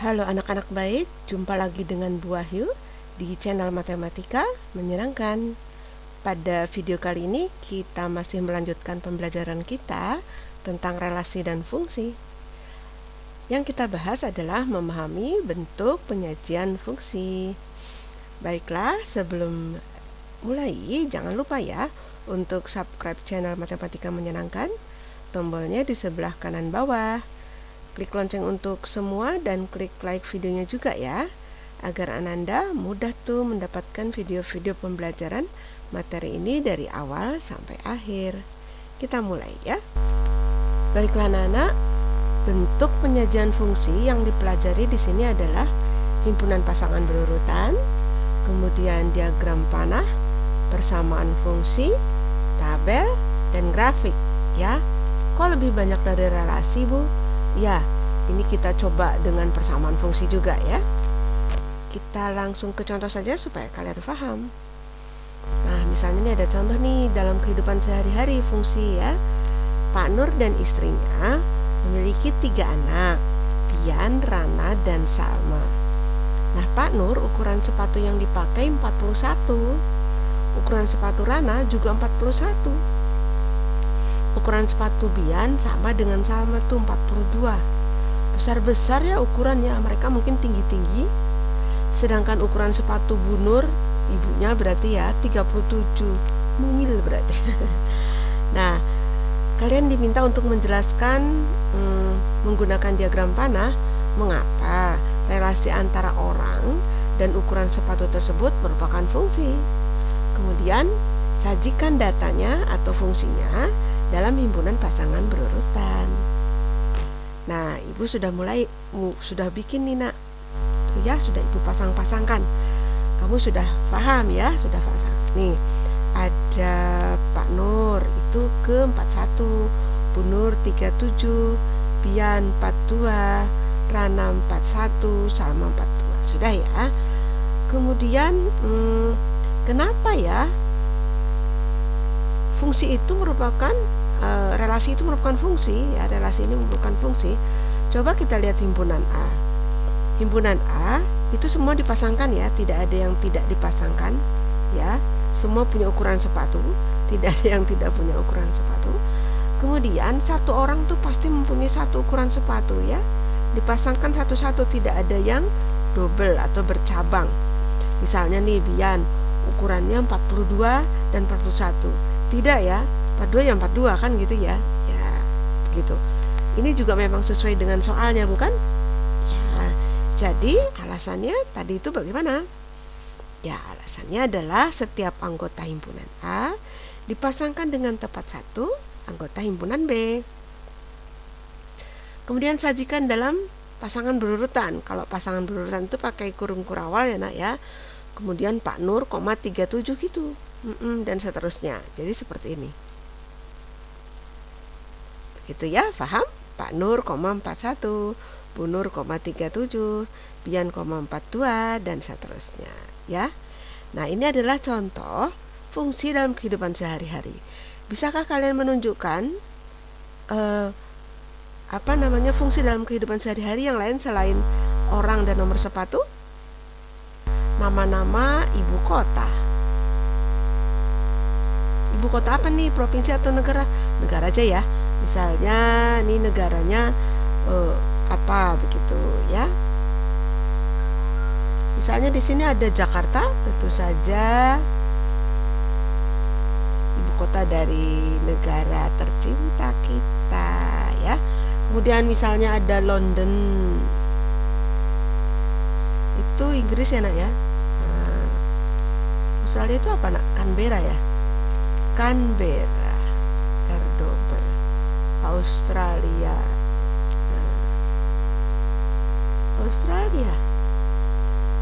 Halo anak-anak baik, jumpa lagi dengan Bu Wahyu di channel Matematika Menyenangkan. Pada video kali ini kita masih melanjutkan pembelajaran kita tentang relasi dan fungsi. Yang kita bahas adalah memahami bentuk penyajian fungsi. Baiklah, sebelum mulai jangan lupa ya untuk subscribe channel Matematika Menyenangkan. Tombolnya di sebelah kanan bawah. Klik lonceng untuk semua dan klik like videonya juga ya, agar Ananda mudah tuh mendapatkan video-video pembelajaran materi ini dari awal sampai akhir. Kita mulai ya. Baiklah anak-anak, bentuk penyajian fungsi yang dipelajari di sini adalah himpunan pasangan berurutan, kemudian diagram panah, persamaan fungsi, tabel, dan grafik ya. Kok lebih banyak dari relasi, Bu? Ya, ini kita coba dengan persamaan fungsi juga ya. Kita langsung ke contoh saja supaya kalian paham. Nah, misalnya ini ada contoh nih dalam kehidupan sehari-hari fungsi ya. Pak Nur dan istrinya memiliki 3 anak, Pian, Rana, dan Salma. Nah, Pak Nur ukuran sepatu yang dipakai 41. Ukuran sepatu Rana juga 41. Ukuran sepatu Bian sama dengan Salma tuh 42. Besar-besar ya ukurannya, mereka mungkin tinggi-tinggi. Sedangkan ukuran sepatu Bu Nur, ibunya berarti ya 37. Mungil berarti. Nah, kalian diminta untuk menjelaskan menggunakan diagram panah mengapa relasi antara orang dan ukuran sepatu tersebut merupakan fungsi. Kemudian sajikan datanya atau fungsinya dalam himpunan pasangan berurutan. Nah, ibu sudah bikin nih nak. Tuh ya, sudah ibu pasang-pasangkan. Kamu sudah paham ya, sudah pasang. Nih, ada Pak Nur itu ke 41, Bu Nur 37, Pian 42, Rana 41, Salma 42. Sudah ya. Kemudian kenapa ya fungsi itu merupakan relasi itu merupakan fungsi ya, relasi ini merupakan fungsi. Coba kita lihat himpunan A. Himpunan A itu semua dipasangkan ya, tidak ada yang tidak dipasangkan ya. Semua punya ukuran sepatu, tidak ada yang tidak punya ukuran sepatu. Kemudian satu orang tuh pasti mempunyai satu ukuran sepatu ya. Dipasangkan satu-satu, tidak ada yang double atau bercabang. Misalnya nih Bian, ukurannya 42 dan 41. Tidak ya, 42 ya 42 kan gitu ya. Ya, begitu. Ini juga memang sesuai dengan soalnya bukan? Ya, jadi alasannya tadi itu bagaimana? Ya, alasannya adalah setiap anggota himpunan A dipasangkan dengan tepat satu anggota himpunan B. Kemudian sajikan dalam pasangan berurutan. Kalau pasangan berurutan itu pakai kurung kurawal ya nak ya. Kemudian Pak Nur, 37 gitu. Dan seterusnya. Jadi seperti ini. Begitu ya, paham? Pak Nur, 41, Bu Nur, 37, Bian, 42, dan seterusnya ya. Nah, ini adalah contoh fungsi dalam kehidupan sehari-hari. Bisakah kalian menunjukkan fungsi dalam kehidupan sehari-hari yang lain selain orang dan nomor sepatu? Nama-nama ibu kota. Ibu kota apa nih? Provinsi atau negara? Negara aja ya. Misalnya nih negaranya apa begitu ya. Misalnya di sini ada Jakarta, tentu saja ibu kota dari negara tercinta kita ya. Kemudian misalnya ada London. Itu Inggris ya nak ya. Australia itu apa nak? Canberra ya. Canberra, double. Australia. Australia.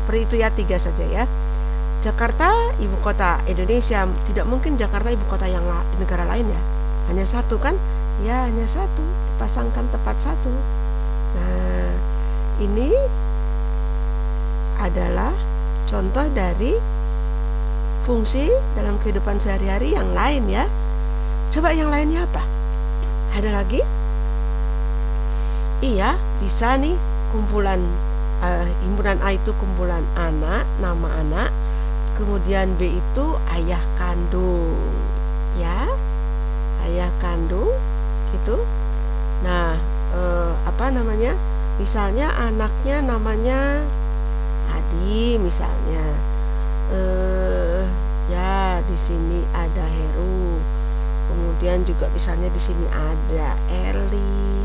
Seperti itu ya, 3 saja ya. Jakarta ibu kota Indonesia. Tidak mungkin Jakarta ibu kota yang negara lain ya. Hanya satu kan? Ya, hanya satu. Dipasangkan tepat satu. Nah, ini adalah contoh dari fungsi dalam kehidupan sehari-hari yang lain ya. Coba yang lainnya apa? Ada lagi? Iya, bisa nih kumpulan himpunan A itu kumpulan anak, nama anak, kemudian B itu ayah kandung, ya, ayah kandung, gitu. Nah, misalnya anaknya namanya Adi, misalnya, ya di sini ada Heru, kemudian juga misalnya di sini ada Eli,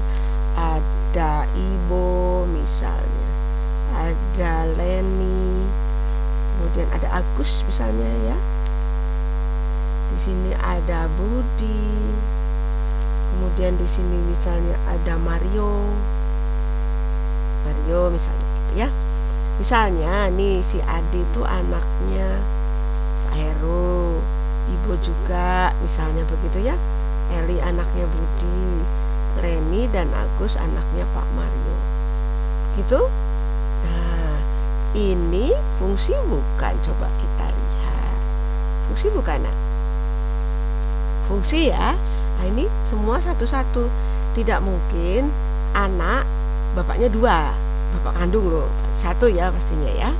ada Ibo, misalnya, ada Leni, kemudian ada Agus, misalnya ya. Di sini ada Budi, kemudian di sini misalnya ada Mario misalnya gitu ya. Misalnya nih si Adi itu anaknya Pak Heru, Ibu juga misalnya begitu ya. Eli anaknya Budi, Leni dan Agus anaknya Pak Mario. Gitu. Nah, ini fungsi bukan, coba kita lihat. Fungsi bukan, nak? Fungsi ya. Nah, ini semua satu-satu. Tidak mungkin anak bapaknya dua, bapak kandung loh, satu ya pastinya ya.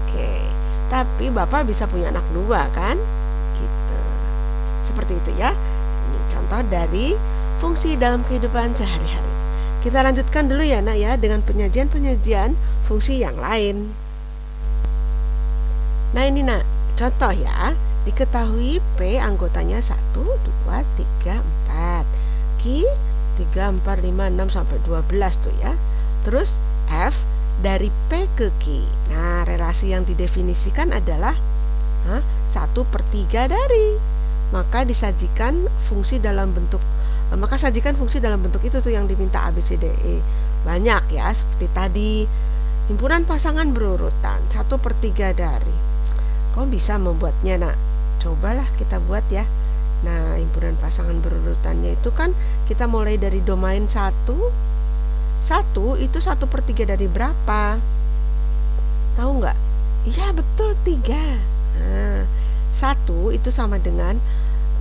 Oke, tapi bapak bisa punya anak dua kan, gitu. Seperti itu ya. Ini contoh dari fungsi dalam kehidupan sehari-hari. Kita lanjutkan dulu ya, nak ya, dengan penyajian fungsi yang lain. Nah ini, nak, contoh ya. Diketahui P anggotanya 1, 2, 3, 4. Q 3, 4, 5, 6 sampai 12 tuh ya. Terus F dari P ke Q. Nah, relasi yang didefinisikan adalah 1/3 dari. Maka sajikan fungsi dalam bentuk itu tuh yang diminta A, B, C, D, E. Banyak ya, seperti tadi. Himpunan pasangan berurutan 1/3 dari. Kau bisa membuatnya, nak? Cobalah kita buat ya. Nah, himpunan pasangan berurutannya itu kan kita mulai dari domain 1 itu 1/3 dari berapa? Tahu nggak? Iya betul, 3. Nah, 1 itu sama dengan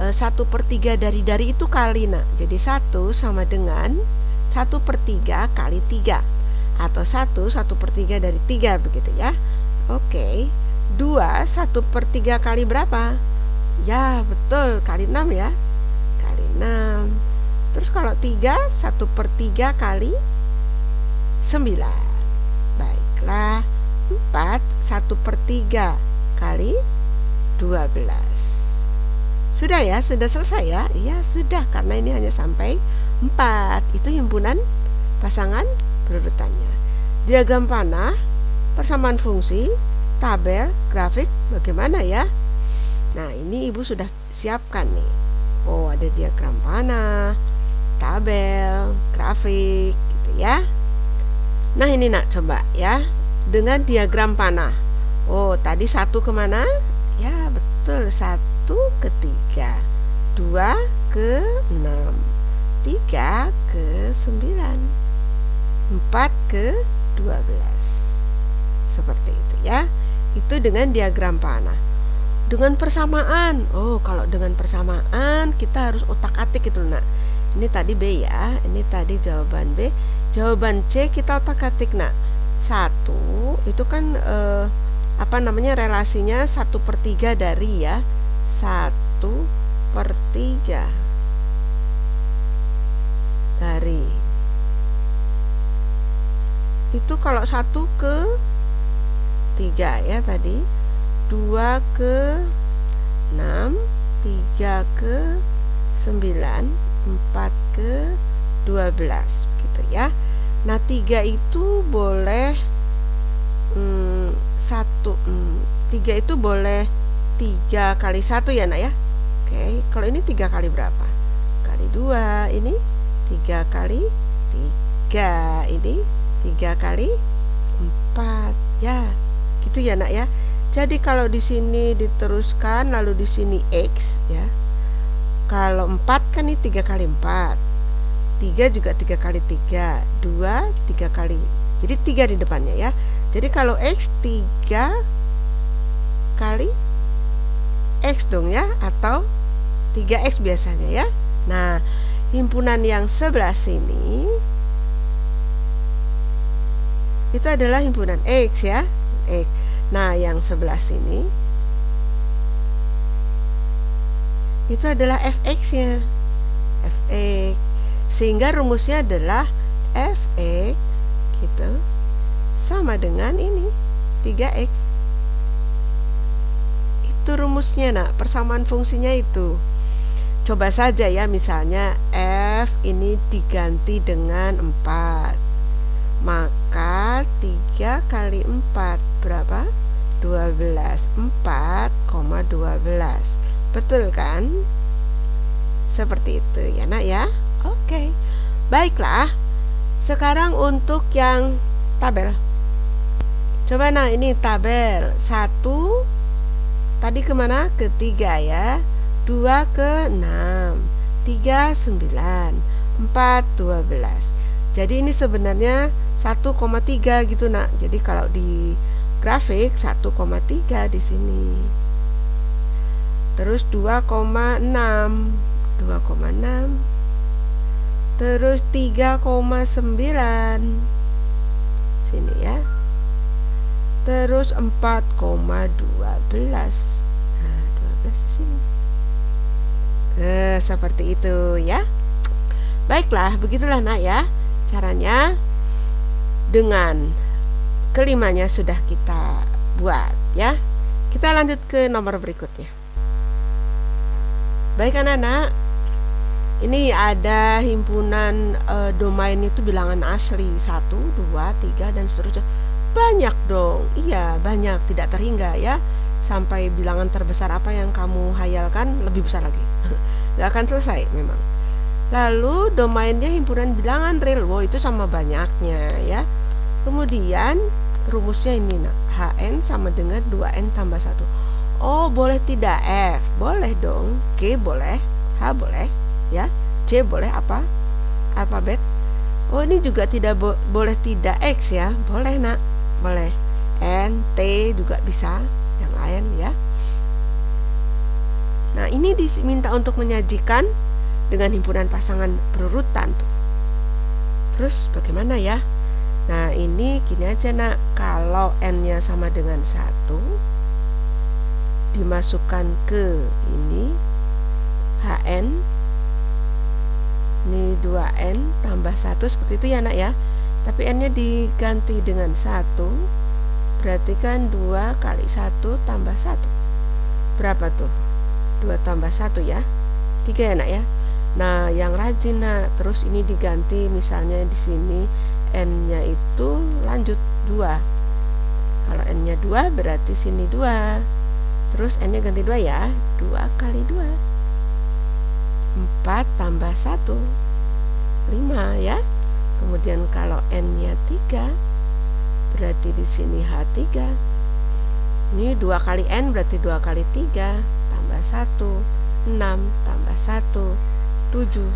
1/3 dari itu kali, nak. Jadi 1 sama dengan 1/3 kali 3, atau 1/3 dari 3 begitu ya. Oke. 2 1/3 kali berapa? Ya betul, kali 6 ya. Kali 6. Terus kalau 3 1/3 kali 9. Baiklah. 4 1/3 kali 12. Sudah ya, sudah selesai ya. Iya sudah, karena ini hanya sampai 4. Itu himpunan pasangan berurutannya. Diagram panah, persamaan fungsi, tabel, grafik, bagaimana ya? Nah, ini ibu sudah siapkan nih. Oh, ada diagram panah, tabel, grafik, gitu ya. Nah, ini, nak, coba ya. Dengan diagram panah. Oh, tadi 1 kemana? Ya, betul, 1 ke 3, 2 ke 6, 3 ke 9, 4 ke 12. Seperti itu ya. Itu dengan diagram panah. Dengan persamaan. Oh, kalau dengan persamaan kita harus otak-atik itu, nak. Ini tadi B ya, ini tadi jawaban B. Jawaban C kita otak-atik, nak. 1 itu kan relasinya 1/3 dari ya. 1/3 dari. Itu kalau 1 ke 3 ya tadi, 2 ke 6, 3 ke 9, 4 ke 12 gitu ya. Nah, 3 itu boleh 3 itu boleh 3 kali 1 ya, nak ya. Oke, kalau ini 3 kali berapa? Kali 2, ini 3 kali 3, ini 3 kali 4 ya. Gitu ya, nak ya. Jadi kalau di sini diteruskan lalu di sini X ya. Kalau 4 kan ini 3 kali 4. 3 juga 3 kali 3, 2 3 kali. Jadi 3 di depannya ya. Jadi kalau X 3 kali X dong ya, atau 3X biasanya ya. Nah, himpunan yang sebelah sini itu adalah himpunan X ya, X. Nah, yang sebelah sini itu adalah fx-nya, fx. Sehingga rumusnya adalah fx gitu sama dengan ini 3x. Itu rumusnya, nak, persamaan fungsinya itu. Coba saja ya, misalnya f ini diganti dengan 4. Maka 3 kali 4 berapa? 12. 4,12. Betul kan? Seperti itu ya, nak ya. Oke. Baiklah. Sekarang untuk yang tabel. Coba, nah, ini tabel 1 tadi kemana? Ke 3 ya. 2 ke 6, 3 9, 4 12. Jadi ini sebenarnya 1,3 gitu, nak. Jadi kalau di grafik 1,3 di sini. Terus 2,6, 2,6. Terus 3,9 sini ya. Terus 4,12. Nah, 12 di sini. Seperti itu ya. Baiklah, begitulah, nak ya. Caranya dengan kelimanya sudah kita buat ya. Kita lanjut ke nomor berikutnya. Baik, anak-anak. Ini ada himpunan domain itu bilangan asli 1, 2, 3 dan seterusnya. Banyak dong. Iya, banyak, tidak terhingga ya. Sampai bilangan terbesar apa yang kamu hayalkan lebih besar lagi. Gak akan selesai memang. Lalu domainnya himpunan bilangan real. Wow, itu sama banyaknya ya. Kemudian rumusnya ini, nah, Hn sama dengan 2N tambah 1. Oh, boleh tidak F? Boleh dong. G boleh, H boleh ya. C boleh apa? Alfabet. Oh, ini juga tidak boleh tidak X ya. Boleh, nak. Boleh. N, T juga bisa. Yang lain ya. Nah, ini diminta untuk menyajikan dengan himpunan pasangan berurutan tuh. Terus bagaimana ya? Nah, ini gini aja, nak. Kalau N-nya sama dengan 1, dimasukkan ke ini Hn, ini 2N tambah 1 seperti itu ya, nak ya. Tapi N-nya diganti dengan 1, berarti kan 2 kali 1 tambah 1. Berapa tuh? 2 tambah 1 ya, 3 ya, nak ya. Nah, yang rajin, nak. Terus ini diganti, misalnya di sini N-nya itu lanjut 2. Kalau N-nya 2 berarti sini 2. Terus N-nya ganti 2 ya. 2 kali 2. 4 tambah 1. 5 ya. Kemudian kalau N-nya 3 berarti di sini H3. Ini 2 kali N berarti 2 kali 3 tambah 1. 6 tambah 1. 7.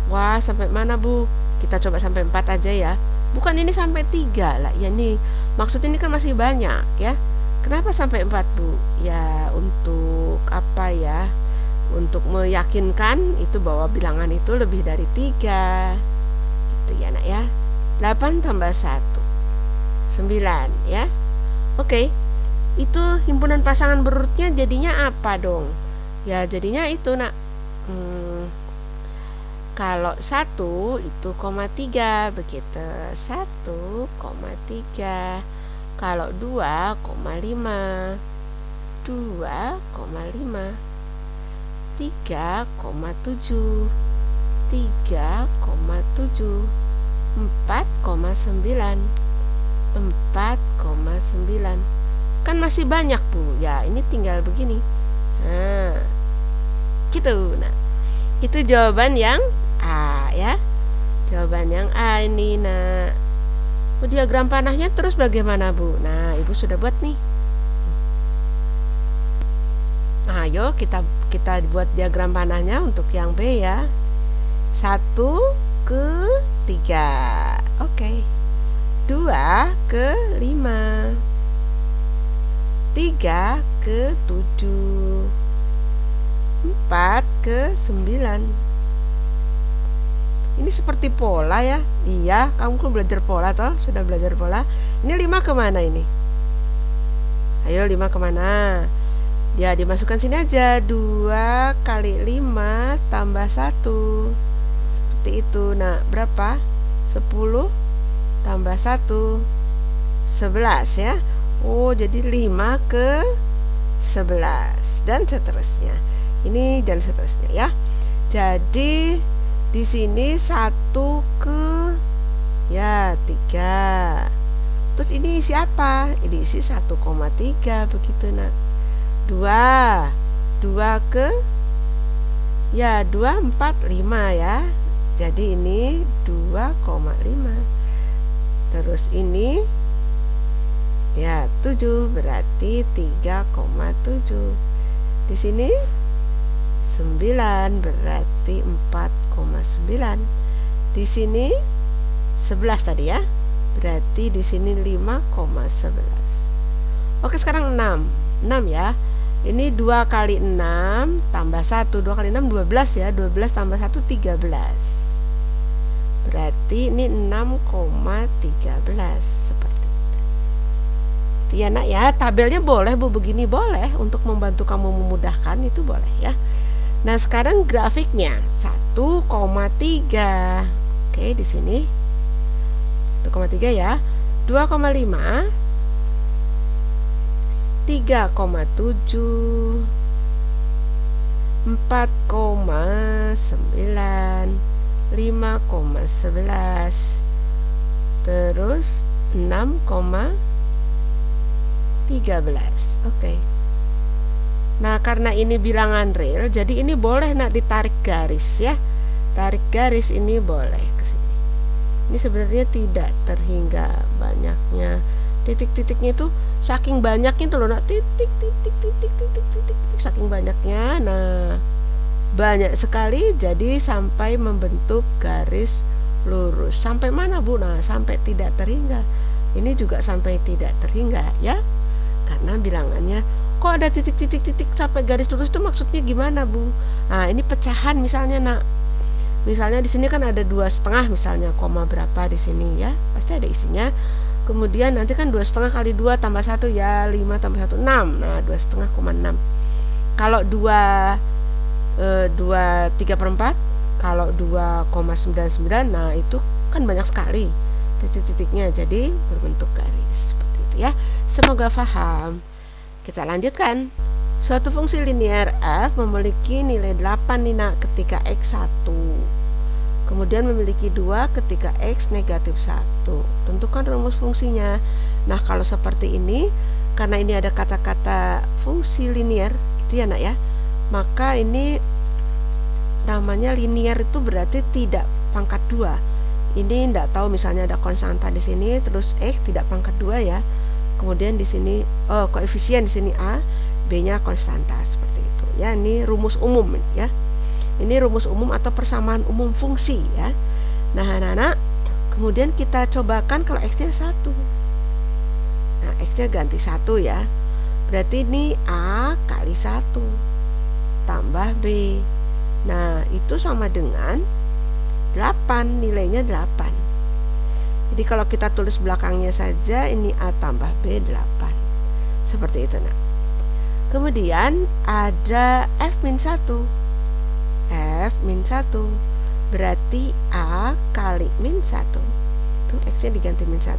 Wah, sampai mana, Bu? Kita coba sampai 4 aja ya. Bukan ini sampai 3 lah. Ya, ini maksud ini kan masih banyak ya. Kenapa sampai 4, Bu? Ya, untuk apa ya? Untuk meyakinkan itu bahwa bilangan itu lebih dari 3. Gitu ya, nak ya. 8 tambah 1. 9 ya. Oke. Itu himpunan pasangan berurutnya jadinya apa dong? Ya, jadinya itu, nak. Kalau 1 itu 3 begitu. 1,3. Kalau 2,5. 2,5. 3,7. 3,7. 4,9. 4,9. Kan masih banyak, Bu. Ya, ini tinggal begini. Nah, gitu. Nah, itu jawaban yang A ya. Jawaban yang A ini, nah. Diagram panahnya terus bagaimana, Bu? Nah, Ibu sudah buat nih. Nah, ayo kita buat diagram panahnya untuk yang B ya. 1 ke 3. Oke. 2 ke 5. 3 ke 7. 4 ke 9. Ini seperti pola ya. Iya, kamu kan belajar pola toh, sudah belajar pola. Ini 5 kemana ini? Ayo 5 kemana? Ya dimasukkan sini aja. 2 kali 5 tambah 1. Seperti itu. Nah berapa? 10 tambah 1 11 ya. Oh jadi 5 ke 11 dan seterusnya. Ini dan seterusnya ya. Jadi di sini 1 ke ya 3. Terus ini isi apa? Ini isi 1,3 begitu nak. 2 ke ya 2 4 5 ya. Jadi ini 2,5. Terus ini ya 7 berarti 3,7. Di sini 9 berarti 4,9. Di sini 11 tadi ya. Berarti di sini 5,11. Oke, sekarang 6. 6 ya. Ini 2 kali 6 tambah 1. 2 kali 6 12 ya. 12 tambah 1 13. Berarti ini 6,13 seperti itu. Ya nak ya, tabelnya boleh Bu begini, boleh untuk membantu kamu memudahkan, itu boleh ya. Nah, sekarang grafiknya 1,3. Oke, di sini 1,3 ya. 2,5 3,7 4,9 5,11 terus 6,13. Oke. Nah, karena ini bilangan real, jadi ini boleh nak ditarik garis ya. Tarik garis ini boleh ke sini. Ini sebenarnya tidak terhingga banyaknya. Titik-titiknya itu saking banyaknya itu loh nak, titik saking banyaknya. Nah, banyak sekali, jadi sampai membentuk garis lurus. Sampai mana Bu? Nah, sampai tidak terhingga. Ini juga sampai tidak terhingga ya. Karena bilangannya kok ada titik-titik sampai garis lurus itu maksudnya gimana Bu? Nah, ini pecahan misalnya nak. Misalnya di sini kan ada 2,5 misalnya, koma berapa di sini ya. Pasti ada isinya. Kemudian nanti kan 2,5 kali 2 tambah 1 ya 5 tambah 1 6. Nah 2,5,6. Kalau 3/4, kalau 2,99, nah itu kan banyak sekali titik-titiknya, jadi berbentuk garis seperti itu ya. Semoga paham. Kita lanjutkan. Suatu fungsi linear f memiliki nilai 8 nih nak ketika x 1. Kemudian memiliki 2 ketika x negatif 1. Tentukan rumus fungsinya. Nah, kalau seperti ini, karena ini ada kata-kata fungsi linear, gitu ya nak ya. Maka ini namanya linear, itu berarti tidak pangkat 2. Ini tidak tahu misalnya ada konstanta di sini, terus x tidak pangkat 2 ya. Kemudian di sini koefisien di sini a, b-nya konstanta seperti itu. Ya, ini rumus umum ya. Ini rumus umum atau persamaan umum fungsi ya. Nah, anak-anak, kemudian kita cobakan kalau x-nya 1. Nah, x-nya ganti 1 ya. Berarti ini a kali 1 tambah b. Nah, itu sama dengan 8, nilainya 8. Jadi kalau kita tulis belakangnya saja, ini a tambah b 8. Seperti itu nah. Kemudian ada f-1. F-1 berarti a kali min 1. Itu x-nya diganti min 1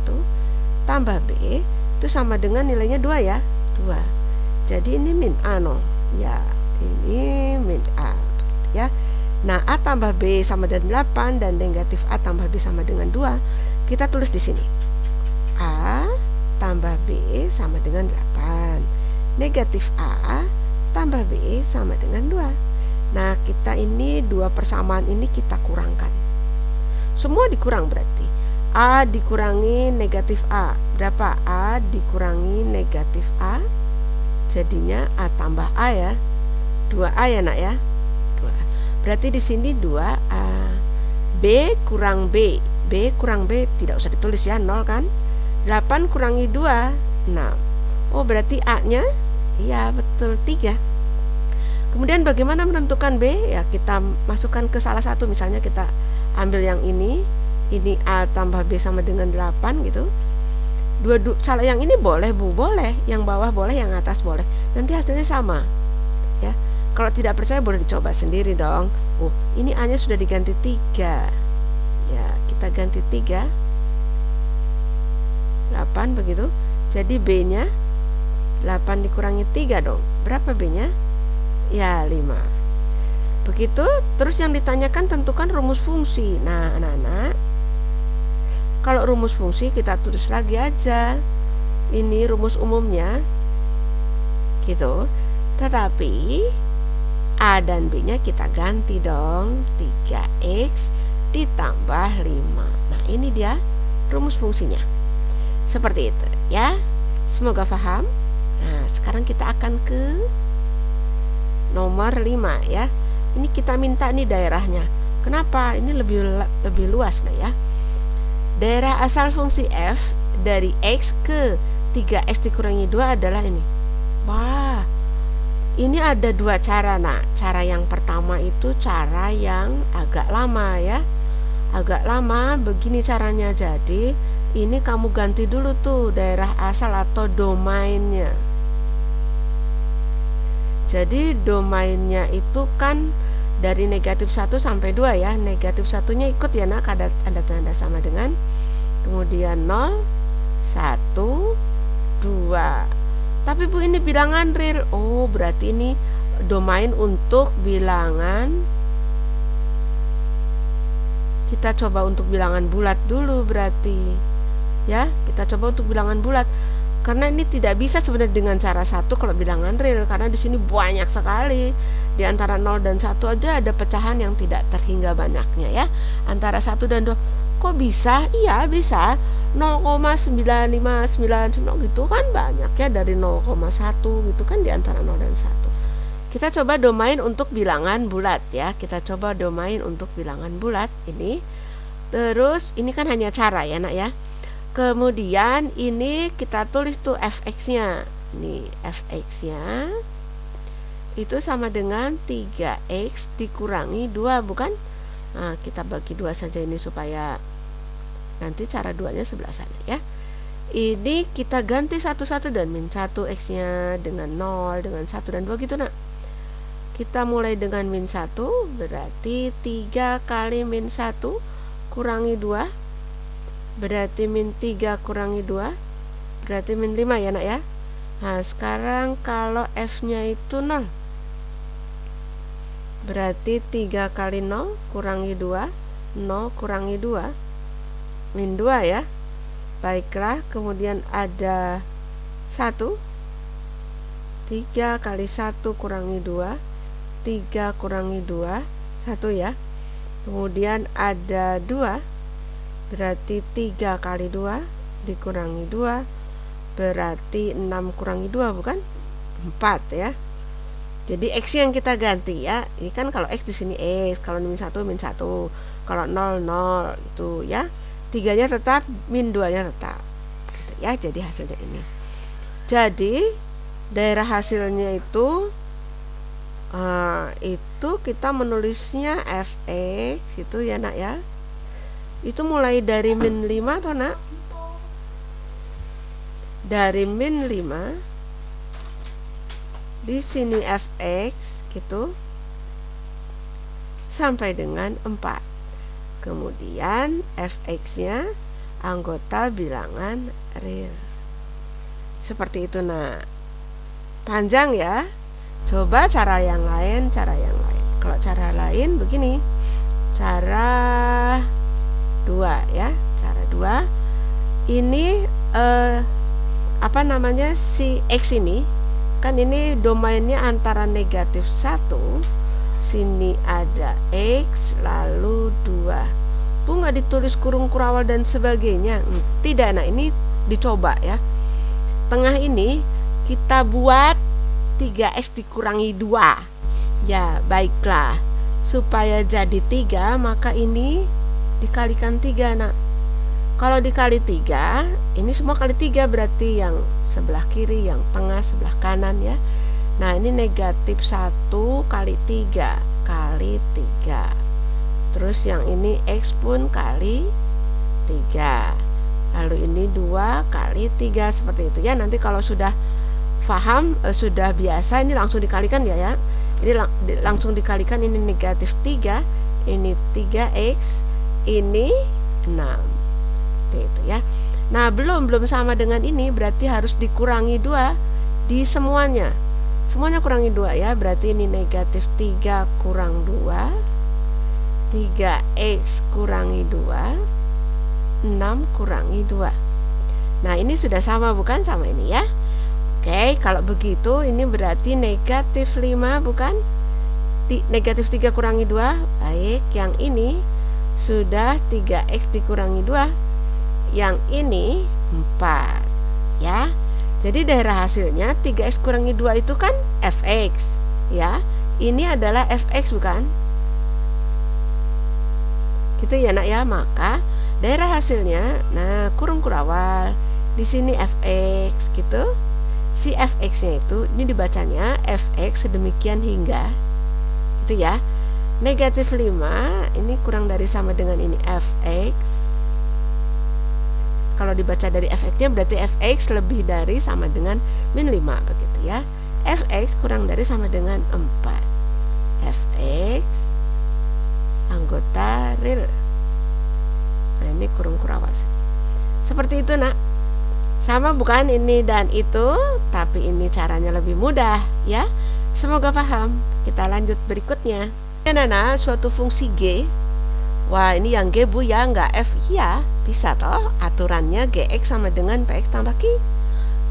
tambah b, itu sama dengan nilainya 2 ya. 2. Jadi ini min a no. Ya, ini min a begitu ya. Nah, a tambah b sama dengan 8 dan negatif a tambah b sama dengan 2. Kita tulis di sini. A tambah b sama dengan 8. Negatif a tambah b sama dengan 2. Nah, kita ini dua persamaan ini kita kurangkan. Semua dikurang berarti a dikurangi negatif a. Berapa? A dikurangi negatif a. Jadinya a tambah a ya. 2a ya nak ya. 2. Berarti di sini 2a. B kurang b. B kurang b tidak usah ditulis ya, 0 kan. 8 kurangi 2, 6. Oh, berarti a-nya iya betul 3. Kemudian bagaimana menentukan B? Ya kita masukkan ke salah satu, misalnya kita ambil yang ini A tambah B sama dengan 8 gitu. Kalau yang ini boleh Bu, boleh, yang bawah boleh, yang atas boleh, nanti hasilnya sama ya. Kalau tidak percaya boleh dicoba sendiri dong. Ini A nya sudah diganti 3 ya, kita ganti 3, 8 begitu. Jadi B nya 8 dikurangi 3 dong, berapa B nya? Ya 5. Begitu. Terus yang ditanyakan tentukan rumus fungsi. Nah anak-anak, kalau rumus fungsi kita tulis lagi aja, ini rumus umumnya gitu. Tetapi A dan B nya kita ganti dong, 3x ditambah 5. Nah ini dia rumus fungsinya, seperti itu ya. Semoga paham. Nah sekarang kita akan ke nomor 5 ya. Ini kita minta nih daerahnya. Kenapa? Ini lebih luas nah ya. Daerah asal fungsi f dari x ke 3x dikurangi 2 adalah ini. Wah, ini ada 2 cara. Nah, cara yang pertama itu cara yang agak lama ya. Agak lama begini caranya. Jadi, ini kamu ganti dulu tuh daerah asal atau domainnya. Jadi domainnya itu kan dari negatif 1 sampai 2 ya. Negatif 1-nya ikut ya nak, ada tanda sama dengan. Kemudian 0, 1, 2. Tapi Bu ini bilangan real. Oh berarti ini domain untuk bilangan. Kita coba untuk bilangan bulat dulu berarti ya. Kita coba untuk bilangan bulat. Karena ini tidak bisa sebenarnya dengan cara 1 kalau bilangan real, karena di sini banyak sekali. Di antara 0 dan 1 aja ada pecahan yang tidak terhingga banyaknya ya. Antara 1 dan 2 kok bisa? Iya bisa. 0,9599 gitu kan banyak ya, dari 0,1 gitu kan di antara 0 dan 1. Kita coba domain untuk bilangan bulat ya. Kita coba domain untuk bilangan bulat ini. Terus ini kan hanya cara ya nak ya. Kemudian ini kita tulis tuh fx-nya. Ini fx-nya itu sama dengan 3x dikurangi 2 bukan? Nah, kita bagi 2 saja ini supaya nanti cara 2-nya sebelah sana ya. Ini kita ganti satu-satu dan min 1 x-nya dengan 0 dengan 1 dan 2 gitu nak. Kita mulai dengan min 1 berarti 3 kali min 1 kurangi 2 berarti min 3 kurangi 2 berarti min 5 ya nak ya. Nah sekarang kalau f nya itu 0 berarti 3 kali 0 kurangi 2, 0 kurangi 2 min 2 ya. Baiklah, kemudian ada 1, 3 kali 1 kurangi 2, 3 kurangi 2, 1 ya. Kemudian ada 2 berarti 3 kali 2 dikurangi 2 berarti 6 kurangi 2 bukan? 4 ya. Jadi x yang kita ganti ya. Ini kan kalau x di sini x, kalau min 1 min 1, kalau 0 0 itu ya. 3-nya tetap, min 2-nya tetap. Gitu ya, jadi hasilnya ini. Jadi daerah hasilnya itu kita menulisnya fx gitu ya nak ya. Itu mulai dari min 5 atau nak? Dari min 5 di sini fx gitu sampai dengan 4. Kemudian fx-nya anggota bilangan real. Seperti itu nak. Panjang ya. Coba cara yang lain. Kalau cara lain begini. Cara 2 ya. Cara 2. Ini si x ini kan ini domainnya antara negatif 1, sini ada x lalu 2. Bu nggak ditulis kurung kurawal dan sebagainya? Tidak. Nah ini dicoba ya. Tengah ini kita buat 3x dikurangi 2. Ya baiklah, supaya jadi 3 maka ini dikalikan 3 nak. Kalau dikali 3, ini semua kali 3 berarti yang sebelah kiri, yang tengah sebelah kanan ya. Nah ini negatif 1 kali 3 kali 3 Terus yang ini X pun kali 3. Lalu ini 2 kali 3 seperti itu ya. Nanti kalau sudah paham, sudah biasa, ini langsung dikalikan ya. Ini langsung dikalikan, ini negatif 3, ini 3X, ini 6. Seperti itu ya. Nah, belum sama dengan ini, berarti harus dikurangi 2 di semuanya. Semuanya kurangi 2 ya. Berarti ini negatif 3 kurang 2, 3X kurangi 2, 6 kurangi 2. Nah, ini sudah sama bukan sama ini ya. Oke, kalau begitu ini berarti negatif 5 bukan? Negatif 3 kurangi 2. Baik, yang ini sudah 3X dikurangi 2. Yang ini 4 ya. Jadi daerah hasilnya 3X kurangi 2 itu kan Fx ya. Ini adalah Fx bukan? Gitu ya nak ya. Maka daerah hasilnya, nah kurung kurawal di sini Fx gitu. Si Fx-nya itu ini dibacanya Fx sedemikian hingga gitu ya. Negatif 5 ini kurang dari sama dengan ini Fx. Kalau dibaca dari Fx-nya berarti Fx lebih dari sama dengan min 5 begitu ya. Fx kurang dari sama dengan 4. Fx anggota real. Nah, ini kurung kurawal. Seperti itu nak. Sama bukan ini dan itu, tapi ini caranya lebih mudah ya. Semoga paham. Kita lanjut berikutnya. Nana, suatu fungsi G. Wah, ini yang G bu ya, nggak F ya. Bisa toh, aturannya Gx sama dengan Px tambah Q.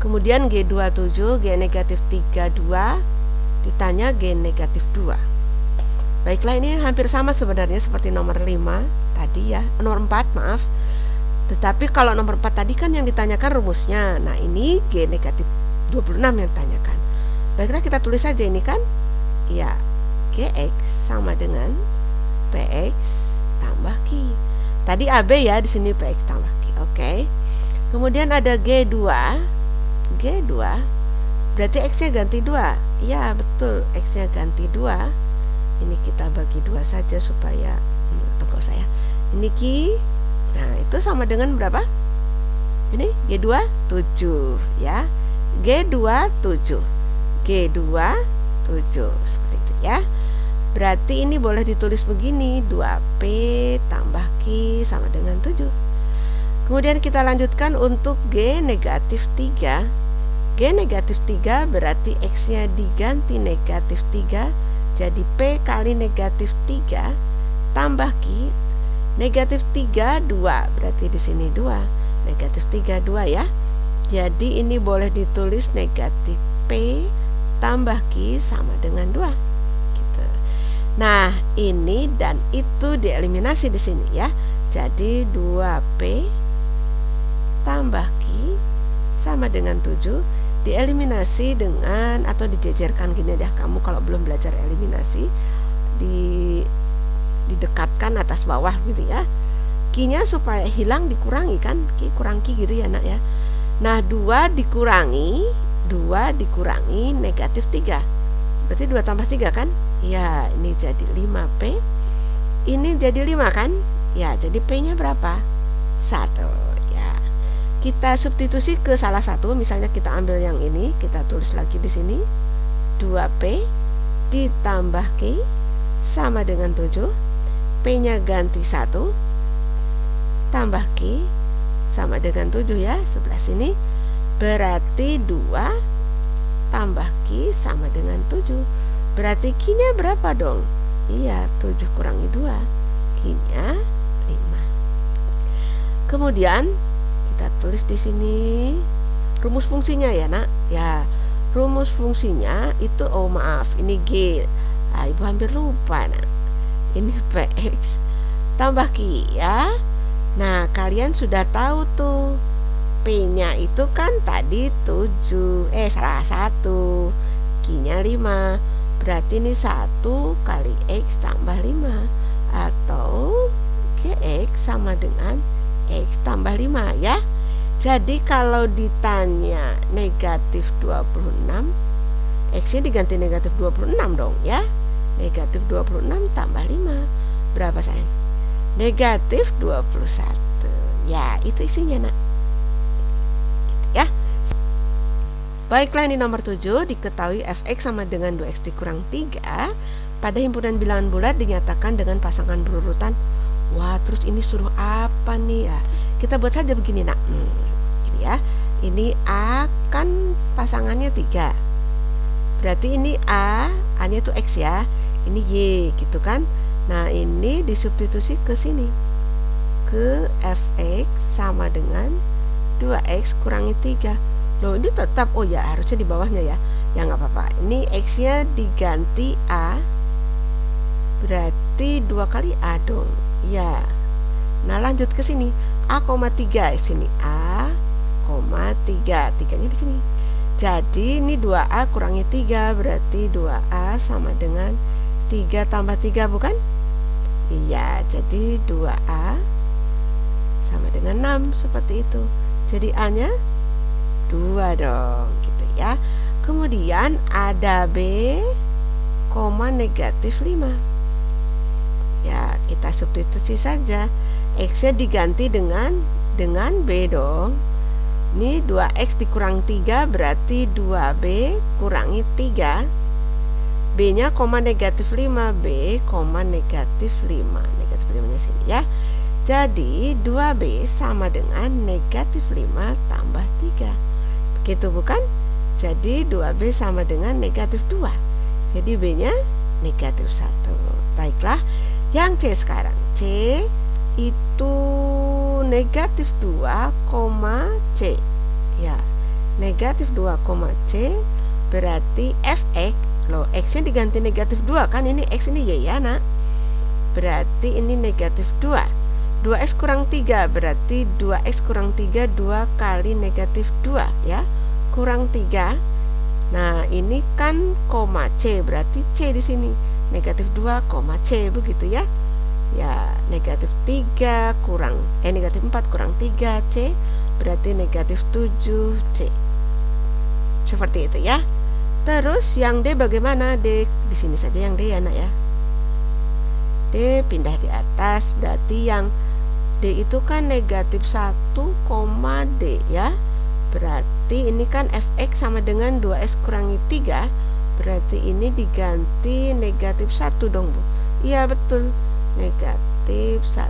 Kemudian G27, G negatif 32, ditanya G negatif 2. Baiklah, ini hampir sama sebenarnya seperti nomor 5 tadi ya, nomor 4 maaf. Tetapi kalau nomor 4 tadi kan yang ditanyakan rumusnya. Nah, ini G negatif 26 yang ditanyakan. Baiklah, kita tulis saja ini kan. Ya, Gx sama dengan Px tambah Q. Tadi AB ya, di sini Px tambah Q. Oke. Kemudian ada G2. G2 berarti X-nya ganti 2. Ya, betul, X-nya ganti 2. Ini kita bagi 2 saja supaya tunggu saya. Ini Q. Nah, itu sama dengan berapa? Ini G2 7 ya. G2 7. G2 7 seperti itu ya. Berarti ini boleh ditulis begini, 2P tambah Q sama dengan 7. Kemudian kita lanjutkan untuk G negatif 3. G negatif 3 berarti X-nya diganti negatif 3. Jadi P kali negatif 3 tambah Q. Negatif 3 2, berarti di sini 2. Negatif 3 2 ya. Jadi ini boleh ditulis negatif P tambah Q sama dengan 2 gitu. Nah, ini dan itu dieliminasi di sini ya. Jadi 2P tambah Q sama dengan 7 dieliminasi dengan atau dijejerkan gini deh, kamu kalau belum belajar eliminasi didekatkan atas bawah gitu ya. Q-nya supaya hilang dikurangi kan, Q kurang Q gitu ya nak ya. Nah, 2 dikurangi negatif 3. Berarti 2 tambah 3 kan? Ya, ini jadi 5P. Ini jadi 5 kan? Ya, jadi P-nya berapa? 1. Kita substitusi ke salah satu, misalnya kita ambil yang ini, kita tulis lagi di sini 2P ditambah Q sama dengan 7. P-nya ganti 1 tambah Q sama dengan 7 ya, sebelah sini. Berarti 2 tambah Q sama dengan 7. Berarti Q-nya berapa dong? Iya, 7 kurangi 2, Q-nya 5. Kemudian kita tulis di sini rumus fungsinya ya nak. Ya, rumus fungsinya itu, oh maaf, ini G. Ibu hampir lupa nak. Ini Px tambah Q ya. Nah, kalian sudah tahu tuh P-nya itu kan tadi 7, salah 1, Q-nya 5. Berarti ini 1 kali X tambah 5, atau Gx sama dengan X tambah 5 ya. Jadi kalau ditanya negatif 26, X-nya diganti negatif 26 dong ya. Negatif 26 tambah 5 berapa sayang? Negatif 21. Ya, itu isinya nak. Ya. Baiklah, ini nomor 7. Diketahui fx sama dengan 2x dikurang 3 pada himpunan bilangan bulat dinyatakan dengan pasangan berurutan. Wah, terus ini suruh apa nih ya? Kita buat saja begini nak. Gini ya. Ini A kan pasangannya 3. Berarti ini A-nya itu X ya. Ini Y gitu kan. Nah, ini disubstitusi ke sini. Ke fx sama dengan 2x kurangi 3. Loh, ini tetap, oh ya harusnya di bawahnya ya. Ya nggak apa-apa. Ini x-nya diganti A. Berarti 2 kali A dong. Ya. Nah, lanjut ke sini. A,3 sini A, 3. 3-nya di sini. Jadi ini 2A kurangi 3 berarti 2A sama dengan 3 tambah 3 bukan? Iya, jadi 2A sama dengan 6 seperti itu. Jadi A-nya 2 dong, gitu ya. Kemudian ada B, negatif 5. Ya, kita substitusi saja. X-nya diganti dengan B dong. Ini 2x dikurang 3 berarti 2b kurangi 3. B-nya negatif 5, B, negatif 5. Negatif 5-nya sini ya. Jadi 2b sama dengan negatif 5 tambah 3. Begitu bukan? Jadi 2b sama dengan negatif 2. Jadi B-nya negatif 1. Baiklah, yang C sekarang. C itu negatif 2, C. Ya, negatif 2, C berarti fx. Loh, x-nya diganti negatif 2 kan, ini x ini y ya nak. Berarti ini negatif 2. 2x kurang 3 berarti 2x kurang 3 2 kali negatif 2 ya. Kurang 3. Nah, ini kan koma C berarti C di sini negatif 2, C begitu ya. Ya, negatif 3 kurang negatif 4 kurang 3 C berarti negatif 7 C. Seperti itu ya. Terus yang D bagaimana? D di sini saja yang D ya nak ya. D pindah di atas berarti yang D itu kan negatif 1, D ya. Berarti ini kan fx sama dengan 2x kurangi 3. Berarti ini diganti negatif 1 dong Bu. Iya betul. Negatif 1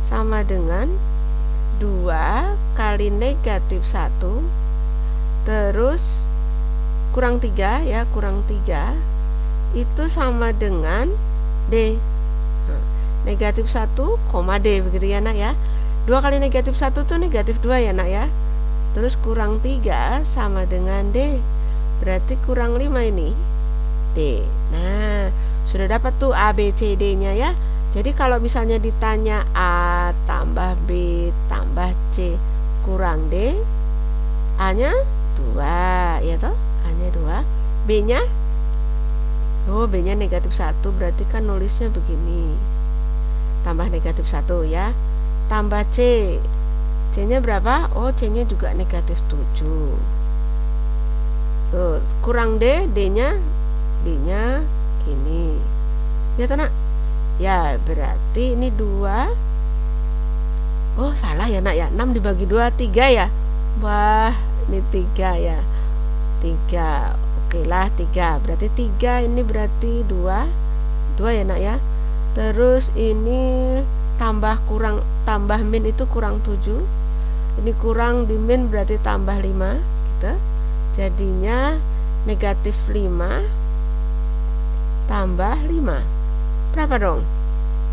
sama dengan 2 kali negatif 1 terus kurang 3 ya, kurang 3 itu sama dengan D. Negatif 1, D begitu ya nak ya. 2 kali negatif 1 tuh negatif 2 ya nak ya. Terus kurang 3 sama dengan D. Berarti kurang 5 ini D. Nah, sudah dapat tuh A, B, C, D nya ya. Jadi kalau misalnya ditanya A tambah B tambah C kurang D, A nya 2 ya toh, A nya 2. B nya B nya negatif 1 berarti kan nulisnya begini, tambah negatif 1 ya, tambah C. C nya berapa? Oh, C nya juga negatif 7. Kurang D, D nya gini ya toh nak. Ya berarti ini 2. Oh salah ya nak ya, 6 dibagi 2 3 ya. Wah, ini 3 ya, 3. Oke lah 3. Berarti 3 ini berarti 2 ya nak ya. Terus ini tambah kurang, tambah min itu kurang 7. Ini kurang di min berarti tambah 5 gitu. Jadinya negatif 5 tambah 5 berapa dong?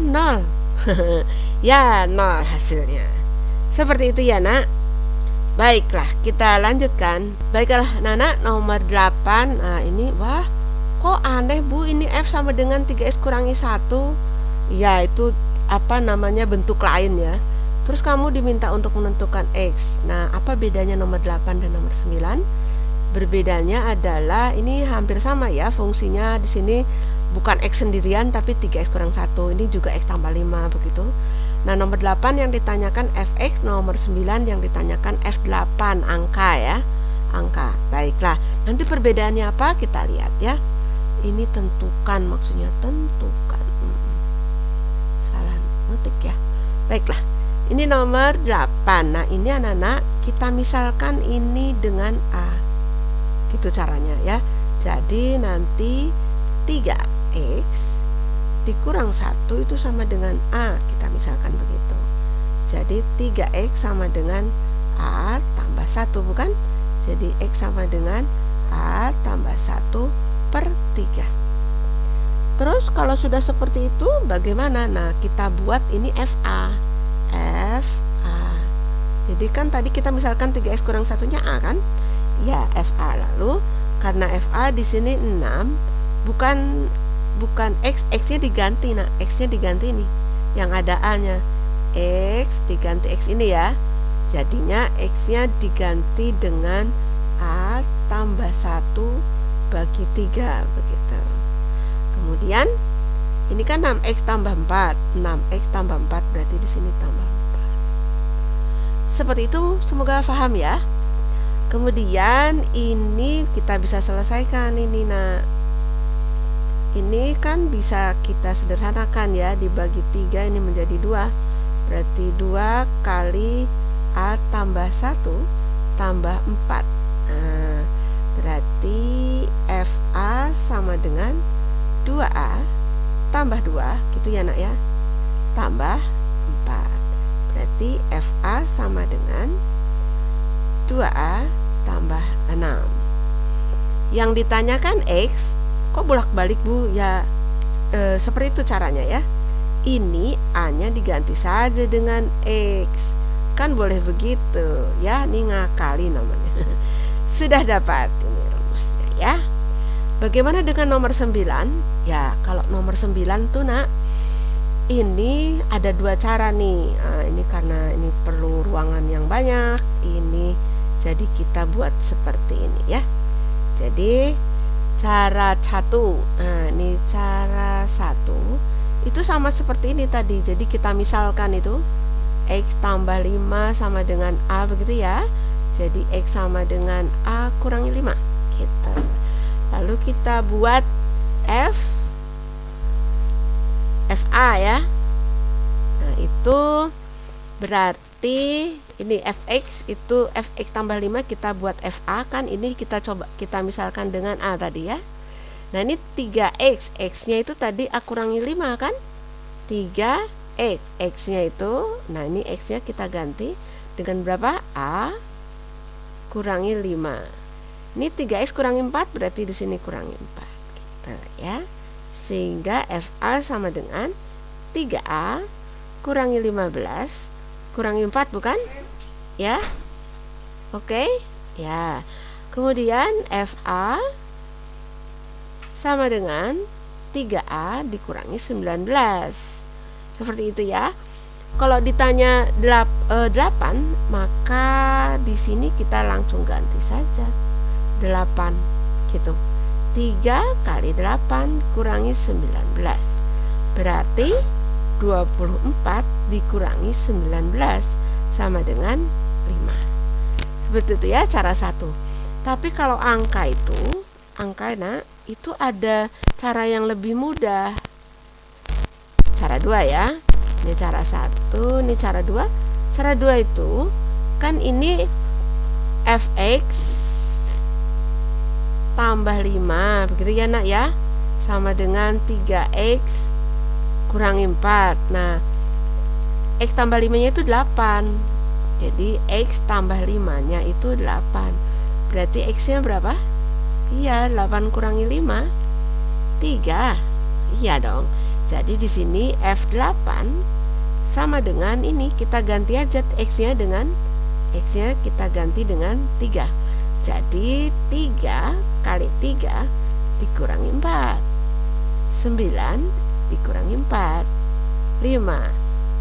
0. Ya 0 hasilnya. Seperti itu ya nak. Baiklah, kita lanjutkan. Baiklah Nana, nomor 8. Nah ini, wah kok aneh Bu, ini F sama dengan 3x kurangi 1. Ya itu apa namanya, bentuk lain ya. Terus kamu diminta untuk menentukan X. Nah apa bedanya nomor 8 dan nomor 9? Berbedanya adalah ini hampir sama ya, fungsinya di sini bukan X sendirian tapi 3x kurang 1. Ini juga X tambah 5 begitu. Nah nomor 8 yang ditanyakan fx, nomor 9 yang ditanyakan f8, angka ya, angka. Baiklah, nanti perbedaannya apa kita lihat ya. Ini tentukan, maksudnya tentukan. ngetik ya. Baiklah, ini nomor 8. Nah ini anak-anak kita misalkan ini dengan A, gitu caranya ya. Jadi nanti 3x dikurang 1 itu sama dengan A, kita misalkan begitu. Jadi 3x sama dengan A tambah 1, bukan? Jadi x sama dengan A tambah 1 per 3. Terus kalau sudah seperti itu bagaimana? Nah kita buat ini FA. Jadi kan tadi kita misalkan 3x kurang 1-nya A kan? Ya FA. Lalu karena FA di sini 6, bukan x-nya diganti. Nah x-nya diganti nih, yang ada A-nya. X diganti x ini ya. Jadinya x-nya diganti dengan A tambah 1 bagi 3 begitu. Kemudian ini kan 6x tambah 4. 6x tambah 4 berarti di sini tambah 4. Seperti itu, semoga paham ya. Kemudian ini kita bisa selesaikan ini. Nah, ini kan bisa kita sederhanakan ya, dibagi 3 ini menjadi 2. Berarti 2 kali A tambah 1 tambah 4. Nah, berarti FA sama dengan 2A tambah 2, gitu ya nak ya, tambah 4. Berarti FA sama dengan 2A tambah 6. Yang ditanyakan X, kok bolak-balik Bu? Ya seperti itu caranya ya. Ini A-nya diganti saja dengan X, kan boleh begitu ya, ini ngakali namanya. Sudah dapat ini rumusnya ya. Bagaimana dengan nomor 9? Ya, kalau nomor 9 tuh nak, ini ada 2 cara nih. Nah, ini karena ini perlu ruangan yang banyak, ini jadi kita buat seperti ini ya. Jadi cara 1, nah ini cara 1 itu sama seperti ini tadi. Jadi kita misalkan itu x tambah 5 sama dengan A begitu ya. Jadi x sama dengan A kurangi 5 gitu. Lalu kita buat FA ya. Nah itu berarti ini fx itu fx tambah 5 kita buat FA kan, ini kita misalkan dengan A tadi ya. Nah ini 3x, x-nya itu tadi A kurangi 5 kan, 3x, x-nya itu, nah ini x-nya kita ganti dengan berapa? A kurangi 5. Ini 3x kurangi 4 berarti di sini kurangi 4 gitu ya. Sehingga FA sama dengan 3A kurangi 15 kurangi 4 bukan? Ya. Oke? Ya. Kemudian FA sama dengan 3A dikurangi 19. Seperti itu ya. Kalau ditanya 8, maka di sini kita langsung ganti saja 8 gitu. 3 kali 8 kurangi 19 berarti 24 dikurangi 19 sama dengan 5. Seperti itu ya cara 1. Tapi kalau angka itu ada cara yang lebih mudah. Cara 2 ya. Ini cara 1, ini cara 2. Cara 2 itu kan ini fx tambah 5 begitu ya nak ya, sama dengan 3x kurangi 4. Nah x tambah 5 nya itu 8. Jadi x tambah 5 nya itu 8. Berarti x nya berapa? Iya 8 kurangi 5 3. Iya dong. Jadi di sini F8 sama dengan ini, kita ganti aja x-nya kita ganti dengan 3. Jadi 3 kali 3 dikurangi 4. 9 dikurangi 4. 5.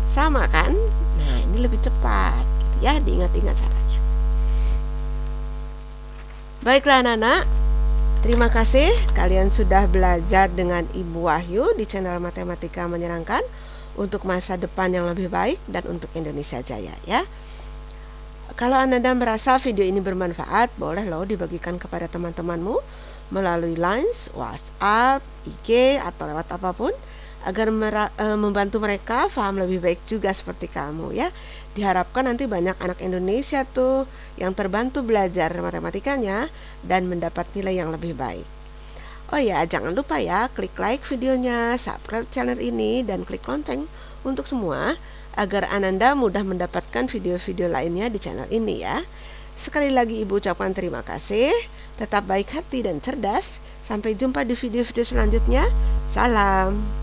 Sama kan? Nah, ini lebih cepat gitu ya, diingat-ingat caranya. Baiklah anak-anak, terima kasih kalian sudah belajar dengan Ibu Wahyu di channel Matematika Menyenangkan untuk masa depan yang lebih baik dan untuk Indonesia Jaya ya. Kalau Anda merasa video ini bermanfaat, boleh loh dibagikan kepada teman-temanmu melalui Line, WhatsApp, IG atau lewat apapun. agar membantu mereka paham lebih baik juga seperti kamu ya. Diharapkan nanti banyak anak Indonesia tuh yang terbantu belajar matematikanya dan mendapat nilai yang lebih baik. Oh ya, jangan lupa ya klik like videonya, subscribe channel ini, dan klik lonceng untuk semua agar Ananda mudah mendapatkan video-video lainnya di channel ini ya. Sekali lagi Ibu ucapkan terima kasih. Tetap baik hati dan cerdas. Sampai jumpa di video-video selanjutnya. Salam.